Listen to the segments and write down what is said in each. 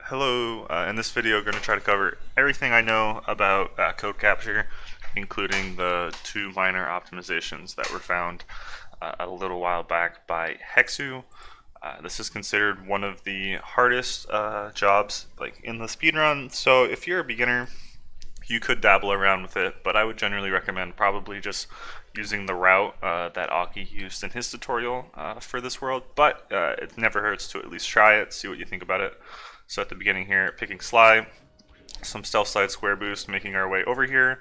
Hello, in this video I'm going to try to cover everything I know about code capture, including the two minor optimizations that were found a little while back by Hexu. This is considered one of the hardest jobs in the speedrun, so if you're a beginner, you could dabble around with it, but I would generally recommend probably just using the route that Aki used in his tutorial for this world, but it never hurts to at least try it, see what you think about it. So at the beginning here, picking Sly, some stealth side square boost, making our way over here.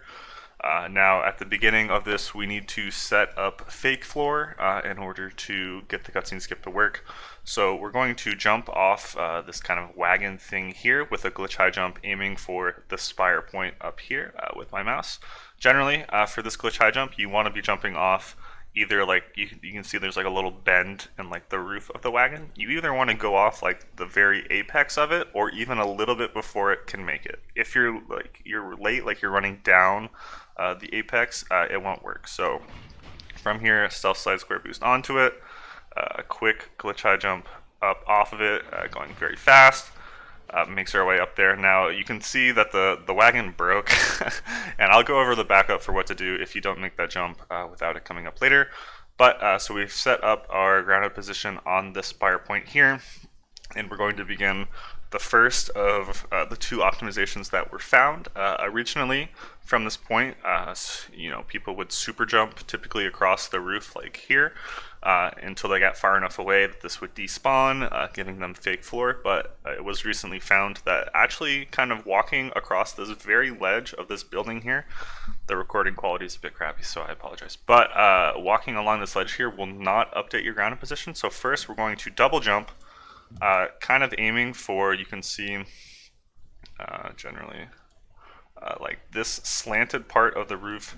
Now at the beginning of this, we need to set up fake floor in order to get the cutscene skip to work. So we're going to jump off this kind of wagon thing here with a glitch high jump, aiming for the spire point up here with my mouse. Generally, for this glitch high jump, you want to be jumping off either you can see there's like a little bend in like the roof of the wagon. You either want to go off like the very apex of it or even a little bit before it can make it. If you're late, like you're running down the apex, it won't work. So from here, stealth slide square boost onto it, a quick glitch high jump up off of it, going very fast. Makes our way up there. Now you can see that the wagon broke, and I'll go over the backup for what to do if you don't make that jump without it coming up later. But so we've set up our grounded position on this spire point here, and we're going to begin the first of the two optimizations that were found. Originally, from this point, people would super jump typically across the roof like here until they got far enough away that this would despawn, giving them fake floor. But it was recently found that actually kind of walking across this very ledge of this building here, the recording quality is a bit crappy, so I apologize. But walking along this ledge here will not update your grounded position. So first we're going to double jump, kind of aiming for, you can see generally like this slanted part of the roof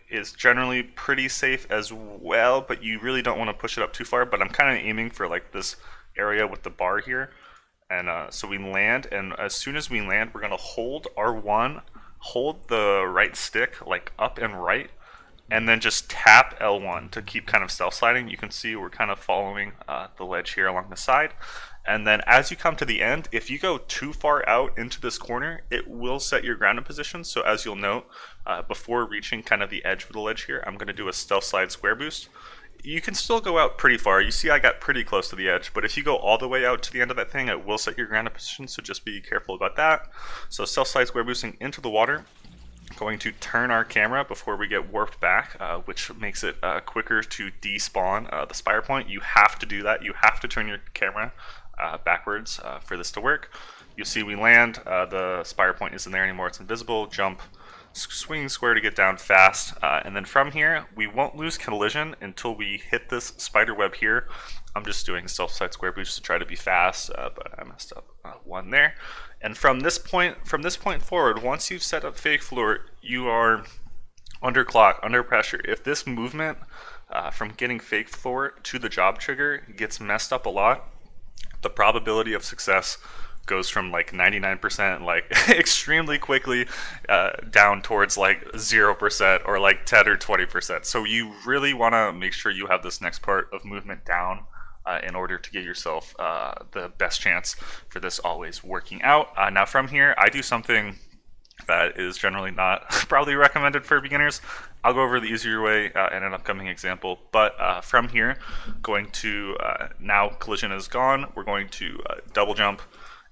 is generally pretty safe as well, but you really don't want to push it up too far. But I'm kind of aiming for like this area with the bar here, and so we land, and as soon as we land, we're going to hold R1, hold the right stick like up and right, and then just tap L1 to keep kind of stealth sliding. You can see we're kind of following the ledge here along the side. And then as you come to the end, if you go too far out into this corner, it will set your grounded position. So as you'll note, before reaching kind of the edge of the ledge here, I'm going to do a stealth slide square boost. You can still go out pretty far. You see I got pretty close to the edge, but if you go all the way out to the end of that thing, it will set your grounded position, so just be careful about that. So stealth slide square boosting into the water. Going to turn our camera before we get warped back, which makes it quicker to despawn the spire point. You have to do that. You have to turn your camera backwards for this to work. You'll see we land, the spire point isn't there anymore, it's invisible. Jump, swing square to get down fast, and then from here we won't lose collision until we hit this spider web here. I'm just doing stealth side square boost to try to be fast, but I messed up one there. And from this point forward, once you've set up fake floor, you are under clock, under pressure. If this movement from getting fake floor to the job trigger gets messed up a lot, the probability of success goes from like 99% like extremely quickly down towards like 0% or like 10 or 20%. So you really want to make sure you have this next part of movement down in order to give yourself the best chance for this always working out. Now from here, I do something that is generally not probably recommended for beginners. I'll go over the easier way in an upcoming example, but from here, going to, now collision is gone, we're going to double jump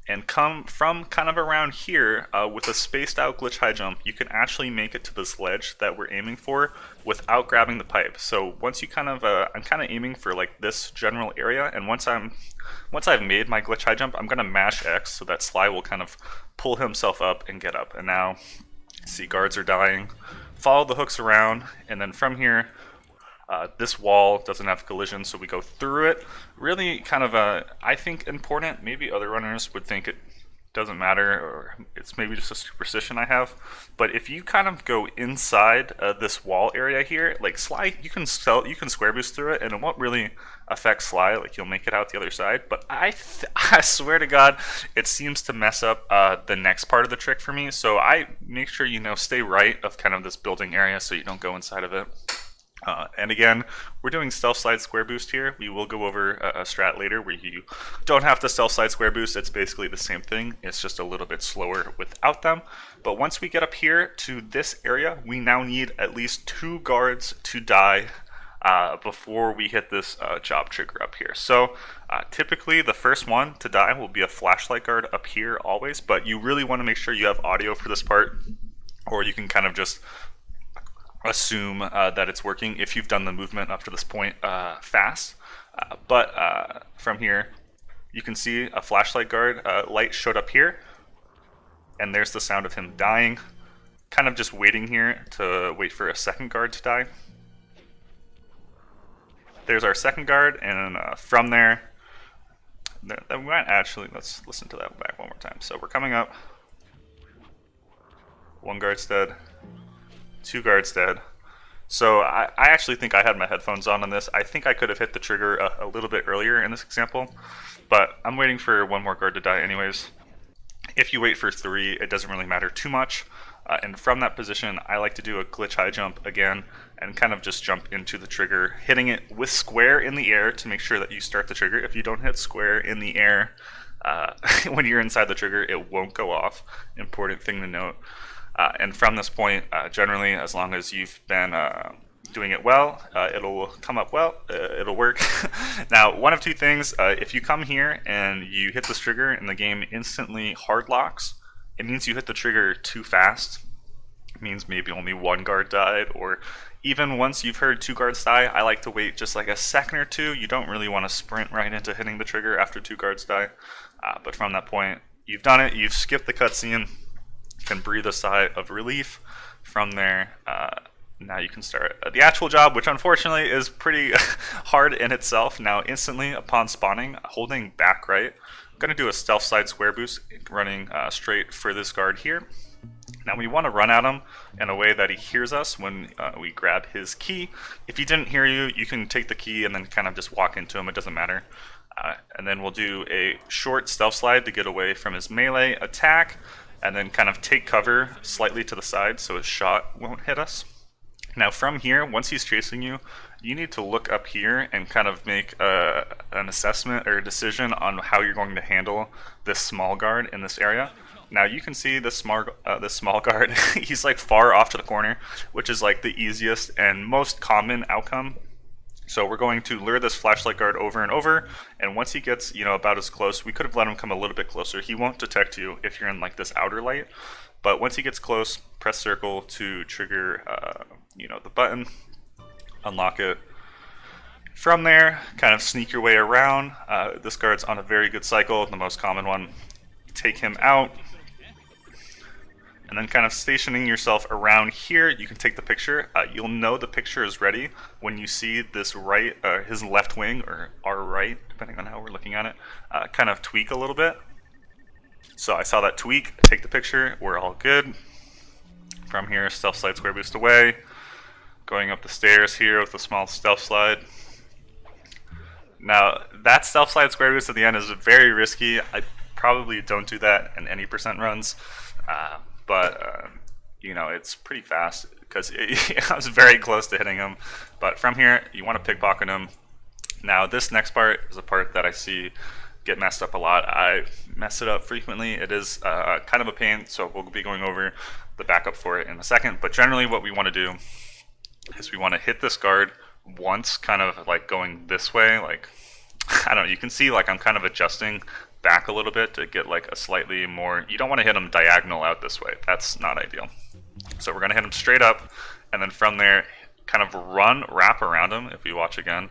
and come from kind of around here with a spaced out glitch high jump. You can actually make it to this ledge that we're aiming for without grabbing the pipe. So once you kind of, I'm kind of aiming for like this general area, and once I've made my glitch high jump, I'm gonna mash X so that Sly will kind of pull himself up and get up. And now, see, guards are dying. Follow the hooks around, and then from here, this wall doesn't have collision, so we go through it. Really kind of, I think, important. Maybe other runners would think it doesn't matter, or it's maybe just a superstition I have. But if you kind of go inside this wall area here, like Sly, you can square boost through it, and it won't really affect Sly. Like you'll make it out the other side. But I swear to God, it seems to mess up the next part of the trick for me. So I make sure stay right of kind of this building area, so you don't go inside of it. And again, we're doing stealth slide square boost here. We will go over a strat later where you don't have to stealth slide square boost. It's basically the same thing. It's just a little bit slower without them. But once we get up here to this area, we now need at least 2 guards to die before we hit this job trigger up here. So typically the first one to die will be a flashlight guard up here always, but you really want to make sure you have audio for this part, or you can kind of just assume that it's working if you've done the movement up to this point fast. But from here, you can see a flashlight guard light showed up here, and there's the sound of him dying. Kind of just waiting here to wait for a second guard to die. There's our second guard, and from there, we might actually, let's listen to that back one more time. So we're coming up. 1 guard's dead. 2 guards dead. So I actually think I had my headphones on this. I think I could have hit the trigger a little bit earlier in this example, but I'm waiting for 1 more guard to die anyways. If you wait for 3, it doesn't really matter too much. And from that position, I like to do a glitch high jump again and kind of just jump into the trigger, hitting it with square in the air to make sure that you start the trigger. If you don't hit square in the air when you're inside the trigger, it won't go off. Important thing to note. And from this point, generally, as long as you've been doing it well, it'll come up well, it'll work. Now, one of 2 things, if you come here and you hit this trigger and the game instantly hard locks, it means you hit the trigger too fast. It means maybe only 1 guard died, or even once you've heard 2 guards die, I like to wait just like a second or 2. You don't really want to sprint right into hitting the trigger after 2 guards die. But from that point, you've done it, you've skipped the cutscene, can breathe a sigh of relief. From there, now you can start the actual job, which unfortunately is pretty hard in itself. Now, instantly upon spawning, holding back right, I'm going to do a stealth slide square boost, running straight for this guard here. Now we want to run at him in a way that he hears us when we grab his key. If he didn't hear you, you can take the key and then kind of just walk into him, it doesn't matter. And then we'll do a short stealth slide to get away from his melee attack, and then kind of take cover slightly to the side so his shot won't hit us. Now from here, once he's chasing you, you need to look up here and kind of make an assessment or a decision on how you're going to handle this small guard in this area. Now you can see this small guard, he's like far off to the corner, which is like the easiest and most common outcome. So we're going to lure this flashlight guard over and over, and once he gets, about as close, we could have let him come a little bit closer. He won't detect you if you're in like this outer light, but once he gets close, press circle to trigger, the button, unlock it. From there, kind of sneak your way around. This guard's on a very good cycle, the most common one. Take him out. And then kind of stationing yourself around here, you can take the picture. You'll know the picture is ready when you see this right, his left wing, or our right, depending on how we're looking at it, kind of tweak a little bit. So I saw that tweak, take the picture, we're all good. From here, stealth slide square boost away. Going up the stairs here with a small stealth slide. Now, that stealth slide square boost at the end is very risky. I probably don't do that in any percent runs. But it's pretty fast because I was very close to hitting him. But from here, you want to pickpocket him. Now, this next part is a part that I see get messed up a lot. I mess it up frequently. It is kind of a pain, so we'll be going over the backup for it in a second. But generally, what we want to do is we want to hit this guard once, kind of like going this way. Like, I don't know, you can see like I'm kind of adjusting back a little bit to get like a slightly more, you don't want to hit him diagonal out this way. That's not ideal. So we're going to hit him straight up, and then from there, kind of wrap around him. If we watch again,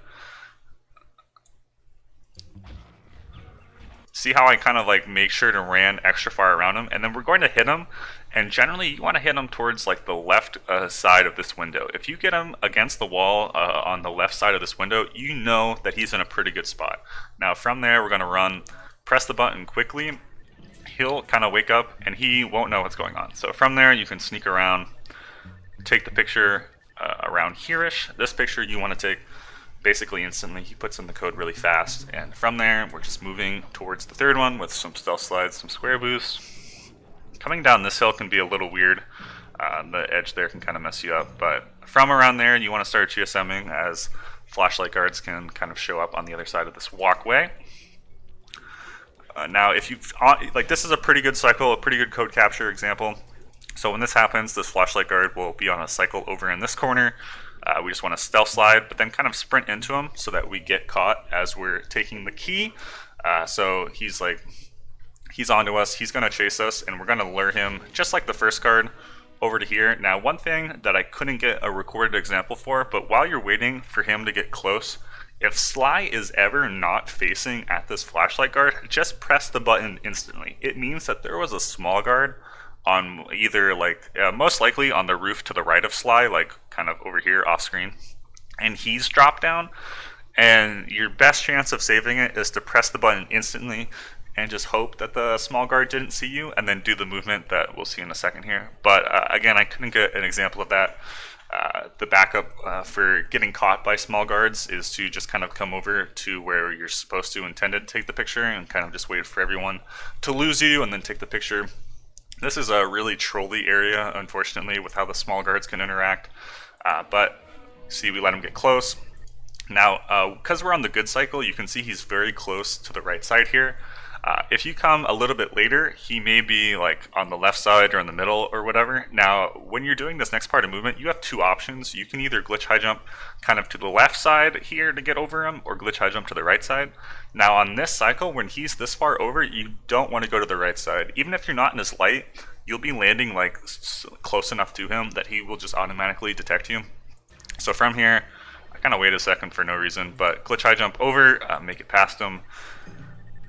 see how I kind of like make sure to ran extra far around him, and then we're going to hit him. And generally, you want to hit him towards like the left side of this window. If you get him against the wall on the left side of this window, you know that he's in a pretty good spot. Now from there, we're going to run, press the button quickly. He'll kind of wake up and he won't know what's going on. So from there, you can sneak around, take the picture around here-ish. This picture you want to take basically instantly. He puts in the code really fast. And from there, we're just moving towards the third one with some stealth slides, some square boosts. Coming down this hill can be a little weird. The edge there can kind of mess you up, but from around there you want to start GSMing, as flashlight guards can kind of show up on the other side of this walkway. Now, if you like, this is a pretty good cycle, a pretty good code capture example. So when this happens, this flashlight guard will be on a cycle over in this corner. We just want to stealth slide, but then kind of sprint into him so that we get caught as we're taking the key. So he's onto us, he's going to chase us, and we're going to lure him, just like the first guard, over to here. Now, one thing that I couldn't get a recorded example for, but while you're waiting for him to get close, if Sly is ever not facing at this flashlight guard, just press the button instantly. It means that there was a small guard on either, like, most likely on the roof to the right of Sly, like kind of over here off screen, and he's dropped down. And your best chance of saving it is to press the button instantly and just hope that the small guard didn't see you, and then do the movement that we'll see in a second here. But again, I couldn't get an example of that. The backup for getting caught by small guards is to just kind of come over to where you're supposed to intended to take the picture and kind of just wait for everyone to lose you and then take the picture. This is a really trolly area, unfortunately, with how the small guards can interact. But see, we let him get close. Now, because we're on the good cycle, you can see he's very close to the right side here. If you come a little bit later, he may be like on the left side or in the middle or whatever. Now, when you're doing this next part of movement, you have two options. You can either glitch high jump kind of to the left side here to get over him, or glitch high jump to the right side. Now, on this cycle, when he's this far over, you don't want to go to the right side. Even if you're not in his light, you'll be landing like close enough to him that he will just automatically detect you. So from here, I kind of wait a second for no reason, but glitch high jump over, make it past him.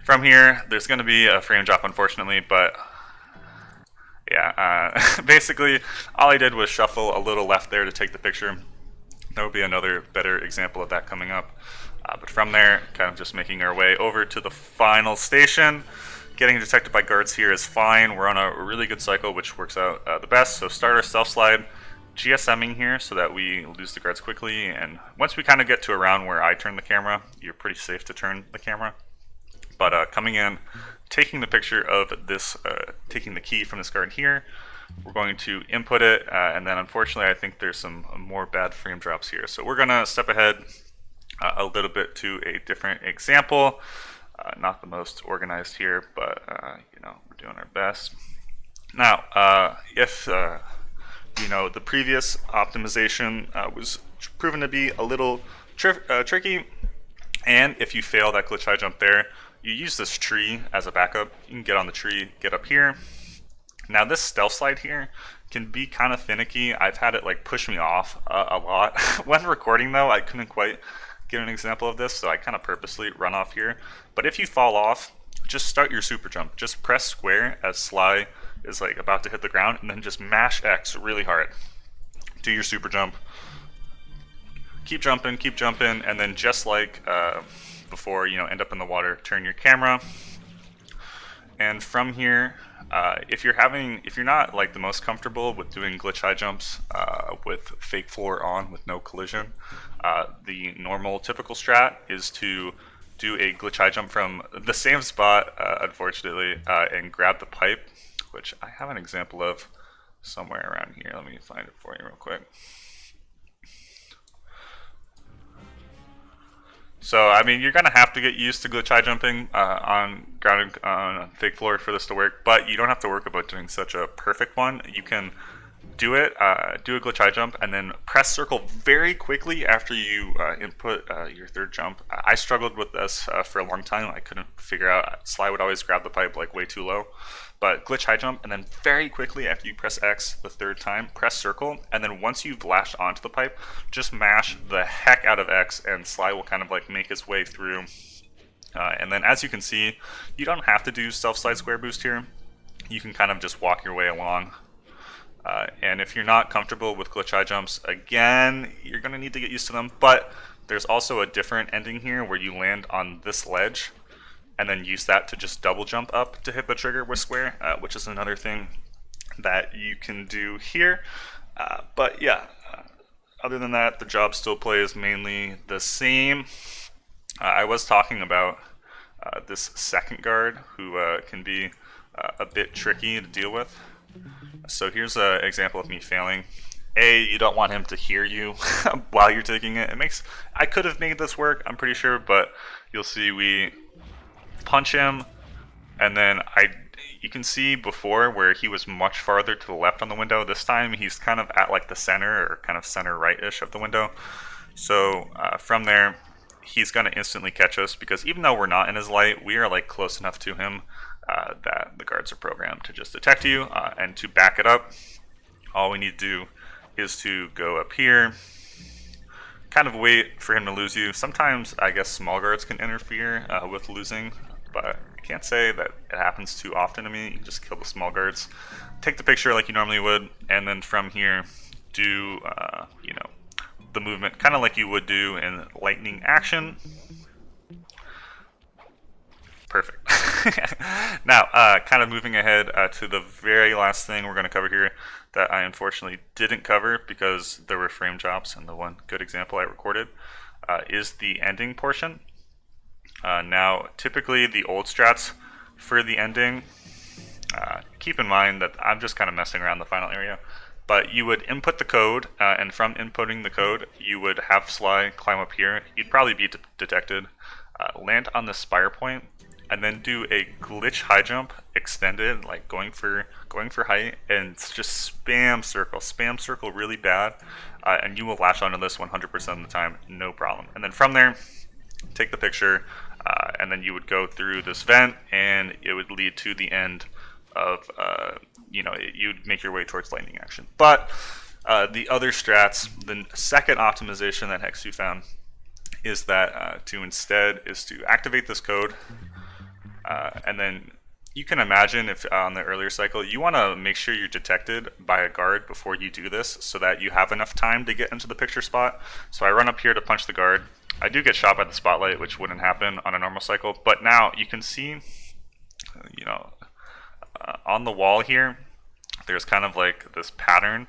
From here, there's going to be a frame drop, unfortunately, but yeah, basically all I did was shuffle a little left there to take the picture. There will be another better example of that coming up. But from there, kind of just making our way over to the final station. Getting detected by guards here is fine. We're on a really good cycle, which works out the best. So start our stealth slide, GSMing here so that we lose the guards quickly. And once we kind of get to around where I turn the camera, you're pretty safe to turn the camera. But coming in, taking the picture of this, taking the key from this guard here, we're going to input it, and then unfortunately I think there's some more bad frame drops here. So we're going to step ahead a little bit to a different example. Not the most organized here, but you know, we're doing our best. Now, if you know, the previous optimization was proven to be a little tricky, and if you fail that glitch high jump there, you use this tree as a backup. You can get on the tree, get up here. Now this stealth slide here can be kind of finicky. I've had it like push me off a lot. When recording though, I couldn't quite get an example of this, so I kind of purposely run off here. But if you fall off, just start your super jump. Just press square as Sly is like about to hit the ground, and then just mash X really hard. Do your super jump. Keep jumping, and then just like before, you know, end up in the water, turn your camera. And from here, if you're not like the most comfortable with doing glitch high jumps with fake floor on with no collision, the normal typical strat is to do a glitch high jump from the same spot, unfortunately, and grab the pipe, which I have an example of somewhere around here. Let me find it for you real quick. So, I mean, you're going to have to get used to glitch high jumping on ground on fake floor for this to work, but you don't have to worry about doing such a perfect one. You can do it, do a glitch high jump, and then press circle very quickly after you input your third jump. I struggled with this for a long time. I couldn't figure out. Sly would always grab the pipe like way too low. But glitch high jump, and then very quickly after you press X the third time, press circle, and then once you've lashed onto the pipe, just mash the heck out of X, and Sly will kind of like make his way through. And then as you can see, you don't have to do stealth slide square boost here. You can kind of just walk your way along. And if you're not comfortable with glitch high jumps, again, you're going to need to get used to them. But there's also a different ending here where you land on this ledge and then use that to just double jump up to hit the trigger with square, which is another thing that you can do here. But yeah, other than that, the job still plays mainly the same. I was talking about this second guard who can be a bit tricky to deal with. So here's an example of me failing. You don't want him to hear you while you're taking it. I could have made this work, I'm pretty sure, but you'll see we punch him, and then you can see before where he was much farther to the left on the window. This time he's kind of at like the center, or kind of center right-ish of the window. So from there, he's going to instantly catch us, because even though we're not in his light, we are like close enough to him that the guards are programmed to just detect you. And to back it up, all we need to do is to go up here, kind of wait for him to lose you. Sometimes I guess small guards can interfere with losing, but I can't say that it happens too often to me. You can just kill the small guards, take the picture like you normally would, and then from here do the movement kind of like you would do in lightning action. Perfect. Now, kind of moving ahead to the very last thing we're going to cover here that I unfortunately didn't cover because there were frame drops in the one good example I recorded, is the ending portion. Now, typically the old strats for the ending, keep in mind that I'm just kind of messing around the final area, but you would input the code, and from inputting the code, you would have Sly climb up here. You'd probably be detected, land on the spire point, and then do a glitch high jump extended, like going for height, and just spam circle really bad, and you will latch onto this 100% of the time, no problem. And then from there, take the picture, and then you would go through this vent, and it would lead to the end of, you'd make your way towards lightning action. But the other strats, the second optimization that Hexu found, is that to activate this code, and then you can imagine if on the earlier cycle, you want to make sure you're detected by a guard before you do this so that you have enough time to get into the picture spot. So I run up here to punch the guard. I do get shot by the spotlight, which wouldn't happen on a normal cycle, but now you can see, on the wall here, there's kind of like this pattern,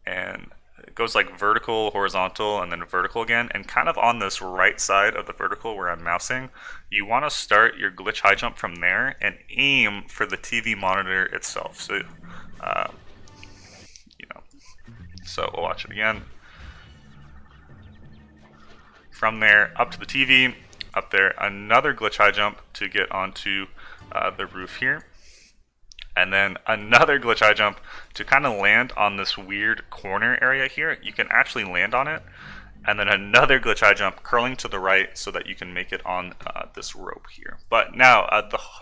and it goes like vertical, horizontal, and then vertical again. And kind of on this right side of the vertical where I'm mousing, you want to start your glitch high jump from there and aim for the TV monitor itself. So, so we'll watch it again. From there, up to the TV, up there, another glitch high jump to get onto the roof here. And then another glitch high jump to kind of land on this weird corner area here. You can actually land on it. And then another glitch high jump curling to the right so that you can make it on this rope here. But now,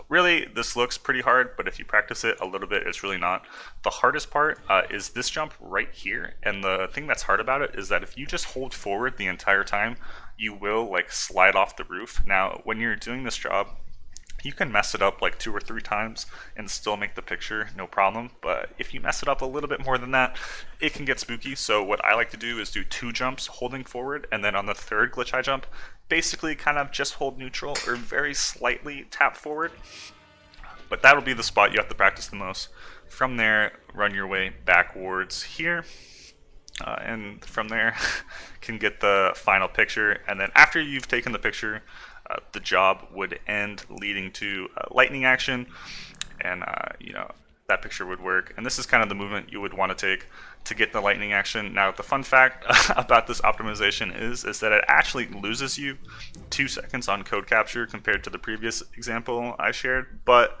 really, this looks pretty hard, but if you practice it a little bit, it's really not. The hardest part is this jump right here. And the thing that's hard about it is that if you just hold forward the entire time, you will like slide off the roof. Now, when you're doing this job, you can mess it up like 2 or 3 times and still make the picture, no problem. But if you mess it up a little bit more than that, it can get spooky. So what I like to do is do 2 jumps holding forward, and then on the third glitch high jump, basically kind of just hold neutral or very slightly tap forward. But that'll be the spot you have to practice the most. From there, run your way backwards here. And from there, can get the final picture. And then after you've taken the picture, the job would end, leading to lightning action, and that picture would work. And this is kind of the movement you would want to take to get the lightning action. Now, the fun fact about this optimization is that it actually loses you 2 seconds on code capture compared to the previous example I shared, but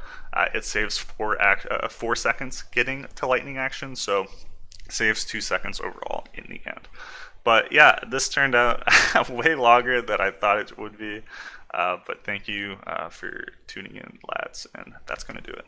it saves 4 seconds getting to lightning action, so it saves 2 seconds overall in the end. But yeah, this turned out way longer than I thought it would be. But thank you for tuning in, lads, and that's going to do it.